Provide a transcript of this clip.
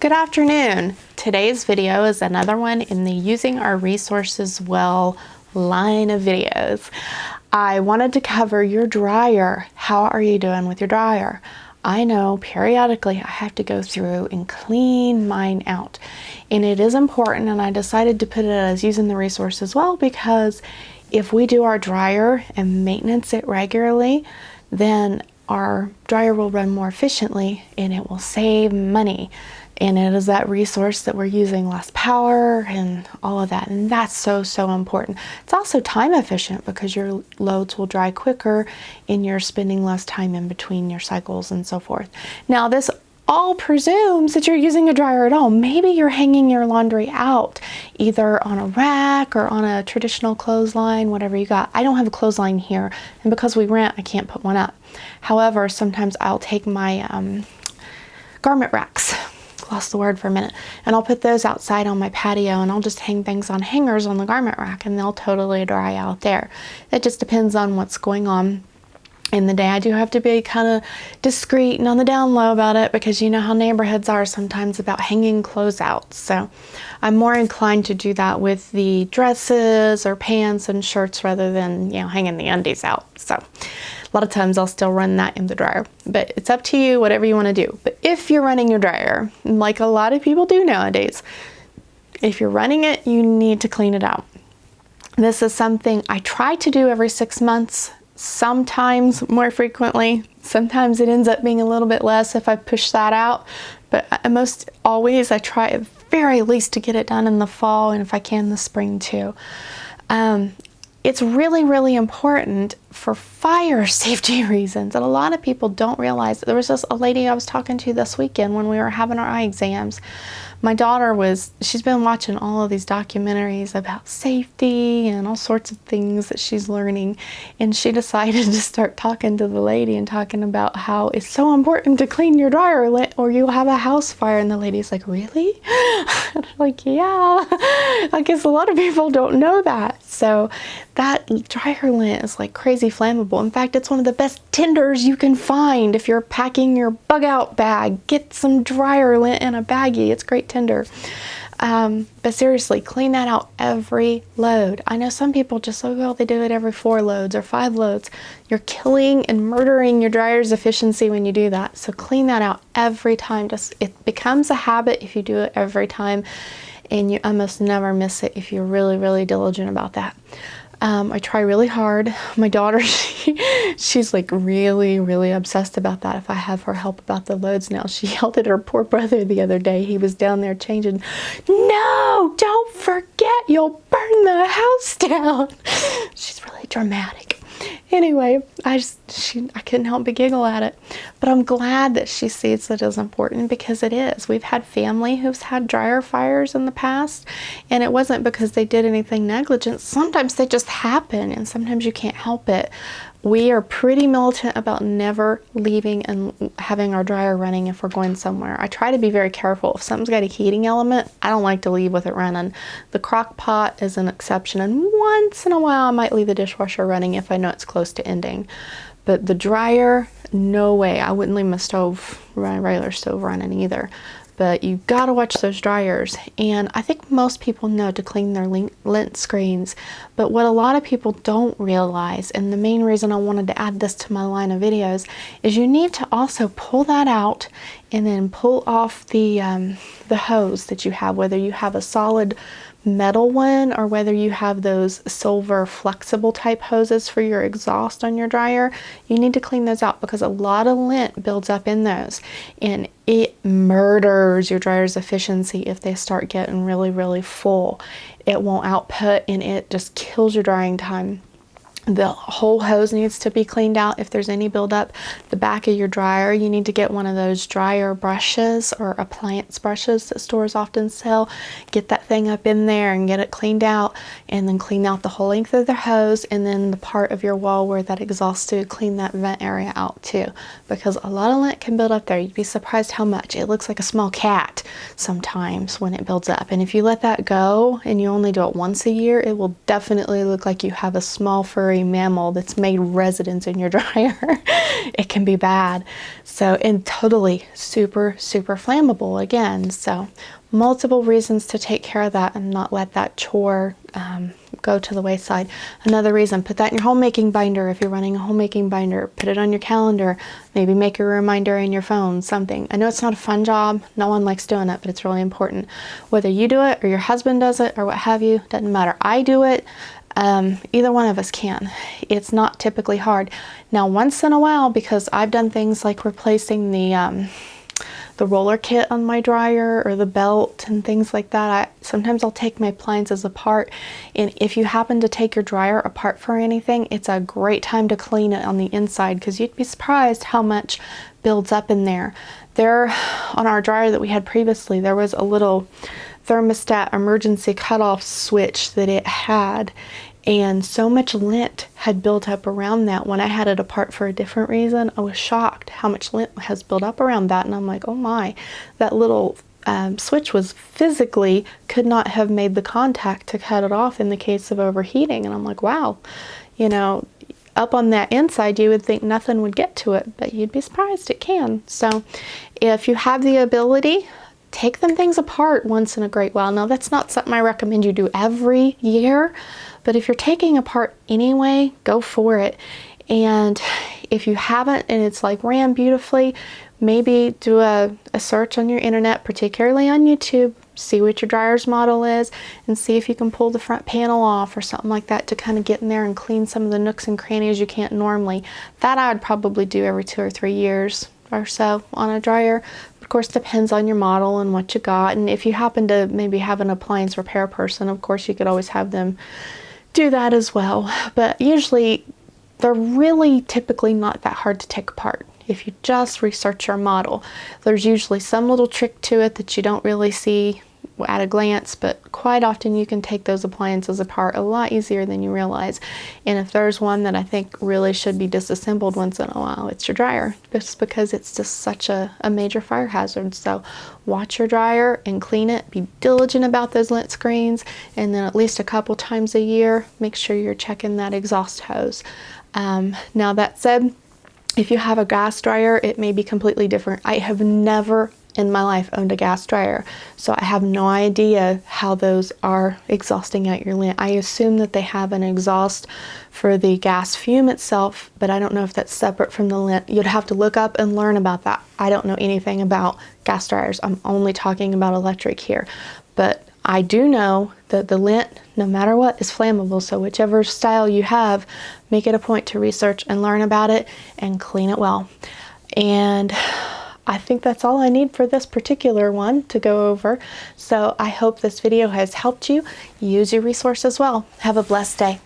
Good afternoon. Today's video is another one in the Using Our Resources Well line of videos. I wanted to cover your dryer. How are you doing with your dryer? I know periodically I have to go through and clean mine out, and it is important, and I decided to put it as Using the Resources Well because if we do our dryer and maintenance it regularly, then our dryer will run more efficiently and it will save money. And it is that resource that we're using less power and all of that. And that's so important. It's also time efficient because your loads will dry quicker and you're spending less time in between your cycles and so forth. Now, this all presumes that you're using a dryer at all. Maybe you're hanging your laundry out either on a rack or on a traditional clothesline, whatever you got. I don't have a clothesline here, and because we rent, I can't put one up. However, sometimes I'll take my garment racks, lost the word for a minute, and I'll put those outside on my patio, and I'll just hang things on hangers on the garment rack, and they'll totally dry out there. It just depends on what's going on in the day. I do have to be kind of discreet and on the down low about it because you know how neighborhoods are sometimes about hanging clothes out. So I'm more inclined to do that with the dresses or pants and shirts rather than, you know, hanging the undies out. So a lot of times I'll still run that in the dryer, but it's up to you, whatever you want to do. But if you're running your dryer, like a lot of people do nowadays, if you're running it, you need to clean it out. This is something I try to do every 6 months. Sometimes more frequently, sometimes it ends up being a little bit less if I push that out, but most always I try at very least to get it done in the fall, and if I can the spring too. It's really important for fire safety reasons, and a lot of people don't realize. There was just a lady I was talking to this weekend when we were having our eye exams. My daughter she's been watching all of these documentaries about safety and all sorts of things that she's learning, and she decided to start talking to the lady and talking about how it's so important to clean your dryer or you'll have a house fire. And the lady's like, really? I'm like, yeah, I guess a lot of people don't know that. So that dryer lint is like crazy flammable. In fact, it's one of the best tinders you can find. If you're packing your bug out bag, get some dryer lint in a baggie. It's great tinder. But seriously, clean that out every load. I know some people just so well they do it every 4 loads or 5 loads. You're killing and murdering your dryer's efficiency when you do that. So clean that out every time. It becomes a habit if you do it every time, and you almost never miss it if you're really diligent about that. I try really hard. My daughter, she's like really obsessed about that. If I have her help about the loads now, she yelled at her poor brother the other day. He was down there changing. No, don't forget, you'll burn the house down. She's really dramatic. Anyway, I couldn't help but giggle at it. But I'm glad that she sees it as important because it is. We've had family who's had dryer fires in the past, and it wasn't because they did anything negligent. Sometimes they just happen, and sometimes you can't help it. We are pretty militant about never leaving and having our dryer running if we're going somewhere. I try to be very careful. If something's got a heating element, I don't like to leave with it running. The crock pot is an exception, and once in a while I might leave the dishwasher running if I know it's close to ending. But the dryer, no way. I wouldn't leave my regular stove running either. But you've got to watch those dryers. And I think most people know to clean their lint screens. But what a lot of people don't realize, and the main reason I wanted to add this to my line of videos, is you need to also pull that out and then pull off the hose that you have, whether you have a solid metal one or whether you have those silver flexible type hoses for your exhaust on your dryer. You need to clean those out because a lot of lint builds up in those, and it murders your dryer's efficiency if they start getting really full. It won't output, and it just kills your drying time. The whole hose needs to be cleaned out if there's any buildup. The back of your dryer, you need to get one of those dryer brushes or appliance brushes that stores often sell. Get that thing up in there and get it cleaned out, and then clean out the whole length of the hose, and then the part of your wall where that exhausts to, clean that vent area out too, because a lot of lint can build up there. You'd be surprised how much. It looks like a small cat sometimes when it builds up, and if you let that go and you only do it once a year, it will definitely look like you have a small furry hairy mammal that's made residence in your dryer, it can be bad. So, and totally super, super flammable again. So multiple reasons to take care of that and not let that chore go to the wayside. Another reason, put that in your homemaking binder. If you're running a homemaking binder, put it on your calendar, maybe make a reminder in your phone, something. I know it's not a fun job, no one likes doing it, but it's really important. Whether you do it or your husband does it or what have you, doesn't matter. I do it. Either one of us can. It's not typically hard. Now, once in a while, because I've done things like replacing the roller kit on my dryer or the belt and things like that, sometimes I'll take my appliances apart, and if you happen to take your dryer apart for anything, it's a great time to clean it on the inside, because you'd be surprised how much builds up in there. There, on our dryer that we had previously, there was a little thermostat emergency cutoff switch that it had, and so much lint had built up around that. When I had it apart for a different reason, I was shocked how much lint has built up around that, and I'm like, oh my, that little switch was physically could not have made the contact to cut it off in the case of overheating. And I'm like, wow, you know, up on that inside you would think nothing would get to it, but you'd be surprised it can. So if you have the ability, take them things apart once in a great while. Now, that's not something I recommend you do every year, but if you're taking apart anyway, go for it. And if you haven't and it's like ran beautifully, maybe do a search on your internet, particularly on YouTube, see what your dryer's model is, and see if you can pull the front panel off or something like that to kind of get in there and clean some of the nooks and crannies you can't normally. That I would probably do every 2 or 3 years or so on a dryer. Of course, depends on your model and what you got, and if you happen to maybe have an appliance repair person, of course you could always have them do that as well. But usually they're really typically not that hard to take apart. If you just research your model, there's usually some little trick to it that you don't really see at a glance, but quite often you can take those appliances apart a lot easier than you realize. And if there's one that I think really should be disassembled once in a while, it's your dryer, just because it's just such a major fire hazard. So watch your dryer and clean it. Be diligent about those lint screens, and then at least a couple times a year, make sure you're checking that exhaust hose. Now, that said, if you have a gas dryer, it may be completely different. I have never in my life owned a gas dryer, so I have no idea how those are exhausting out your lint. I assume that they have an exhaust for the gas fume itself, but I don't know if that's separate from the lint. You'd have to look up and learn about that. I don't know anything about gas dryers. I'm only talking about electric here, but I do know that the lint, no matter what, is flammable. So whichever style you have, make it a point to research and learn about it and clean it well. And I think that's all I need for this particular one to go over. So I hope this video has helped you. Use your resources well. Have a blessed day.